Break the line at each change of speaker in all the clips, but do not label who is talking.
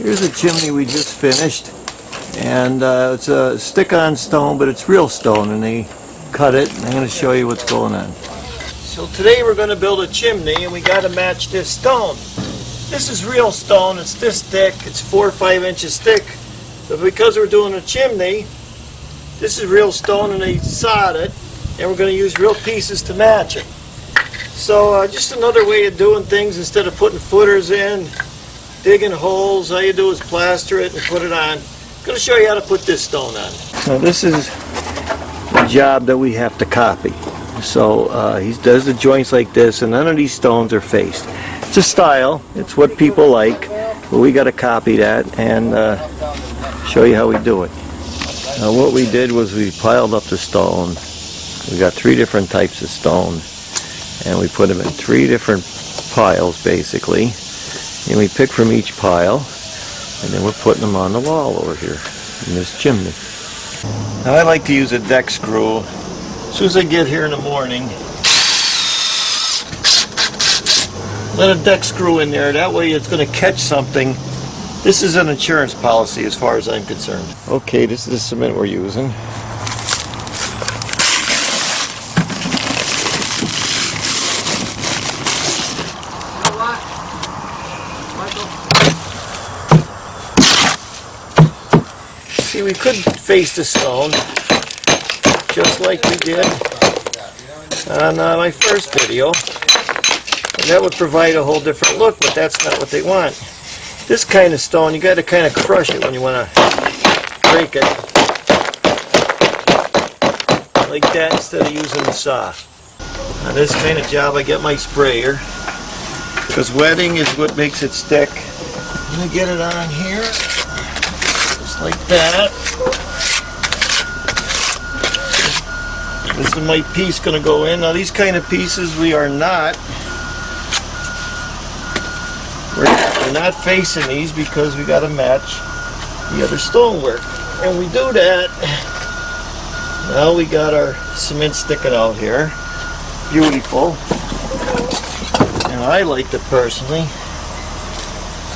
Here's a chimney we just finished, and it's a stick-on stone, but it's real stone, and they cut it, and I'm going to show you what's going on. So today we're going to build a chimney, and we got to match this stone. This is real stone. It's this thick. It's 4 or 5 inches thick. But because we're doing a chimney, this is real stone, and they sawed it, and we're going to use real pieces to match it. So just another way of doing things. Instead of putting footers in, digging holes, all you do is plaster it and put it on. I'm going to show you how to put this stone on. So this is the job that we have to copy. So he does the joints like this, and none of these stones are faced. It's a style. It's what people like, but we got to copy that and show you how we do it. Now what we did was we piled up the stone. We got 3 different types of stone, and we put them in 3 different piles basically. And we pick from each pile, and then we're putting them on the wall over here in this chimney. Now I like to use a deck screw. As soon as I get here in the morning, let a deck screw in there. That way it's going to catch something. This is an insurance policy as far as I'm concerned. Okay, this is the cement we're using. See, we could face the stone just like we did on my first video, and that would provide a whole different look, but that's not what they want. This kind of stone, you got to kind of crush it when you want to break it like that instead of using the saw. On this kind of job I get my sprayer, because wetting is what makes it stick. I'm going to get it on here just like that. This is my piece going to go in. Now these kind of pieces we're not facing these because we got to match the other stonework. And we do that. Now we got our cement sticking out here. Beautiful. And I like to personally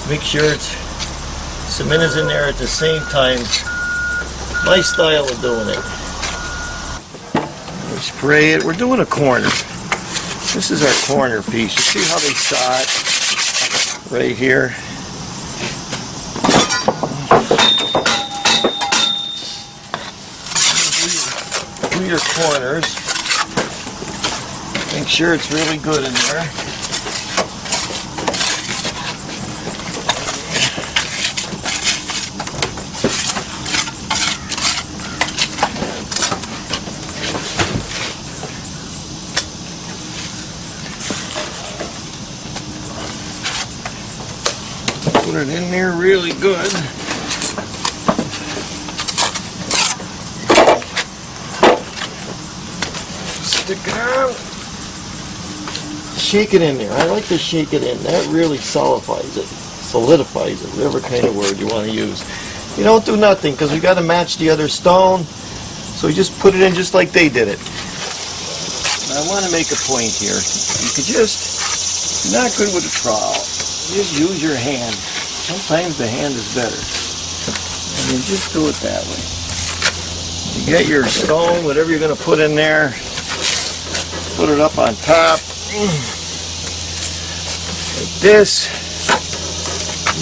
make sure cement is in there at the same time. My style of doing it. We spray it. We're doing a corner. This is our corner piece. You see how they saw it right here? Do your corners. Make sure it's really good in there. Put it in there really good. Stick it on. Shake it in there. I like to shake it in. That really solidifies it. Solidifies it, whatever kind of word you want to use. You don't do nothing because we got to match the other stone. So we just put it in just like they did it. Now I want to make a point here. You could just, you're not good with a trowel. Just use your hand. Sometimes the hand is better. And you just do it that way. You get your stone, whatever you're going to put in there, put it up on top. Like this.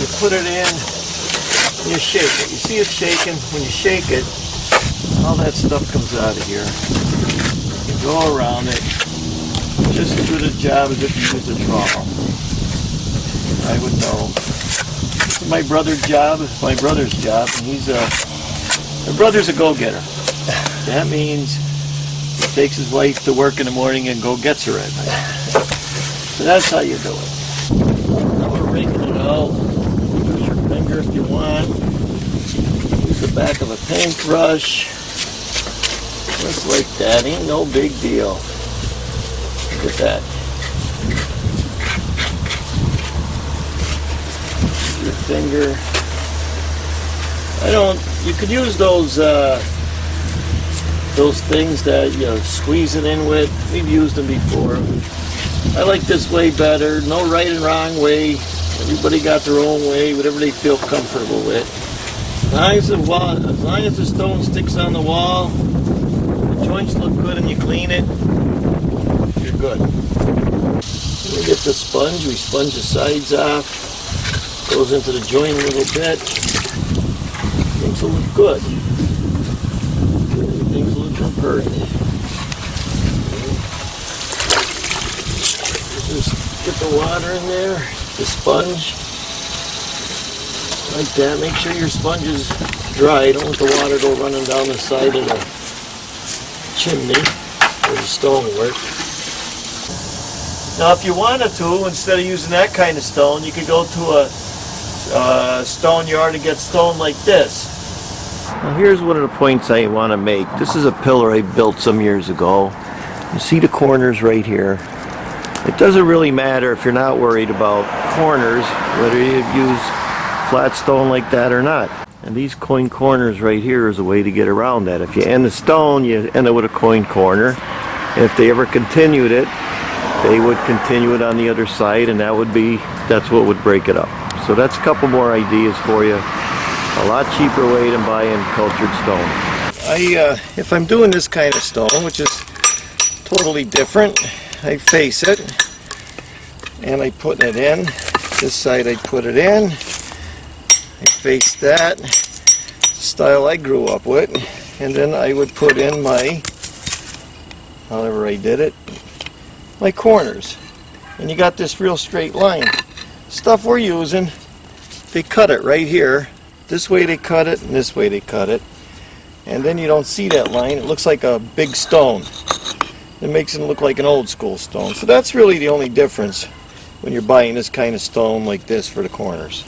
You put it in, and you shake it. You see it shaking. When you shake it, all that stuff comes out of here. You go around it. Just as good a job as if you used a trowel. I would know. My brother's job, and my brother's a go-getter. That means he takes his wife to work in the morning and go gets her at night. So that's how you do it. Now we're raking it out. Use your finger if you want. Use the back of a paintbrush. Just like that. Ain't no big deal. Look at that. Your finger. You could use those things that you squeeze it in with. We've used them before. I like this way better. No right and wrong way. Everybody got their own way, whatever they feel comfortable with. As long as the stone sticks on the wall, the joints look good and you clean it, you're good. We get the sponge, we sponge the sides off, goes into the joint a little bit. Things will look good. Everything's looking perfect. Just get the water in there, the sponge. Like that. Make sure your sponge is dry. Don't let the water go running down the side of the chimney where the stone work. Now if you wanted to, instead of using that kind of stone, you could go to a stone yard and get stone like this. Now here's one of the points I want to make. This is a pillar I built some years ago. You see the corners right here. It doesn't really matter if you're not worried about corners, whether you use flat stone like that or not. And these coin corners right here is a way to get around that. If you end the stone, you end it with a coin corner. And if they ever continued it, they would continue it on the other side, and that's what would break it up. So that's a couple more ideas for you. A lot cheaper way than buying cultured stone. If I'm doing this kind of stone, which is totally different, I face it and I put it in. This side I put it in. I face that style I grew up with, and then I would put in my, however I did it, my corners. And you got this real straight line. Stuff we're using, they cut it right here. This way they cut it, and this way they cut it. And then you don't see that line. It looks like a big stone. It makes it look like an old school stone. So that's really the only difference when you're buying this kind of stone like this for the corners.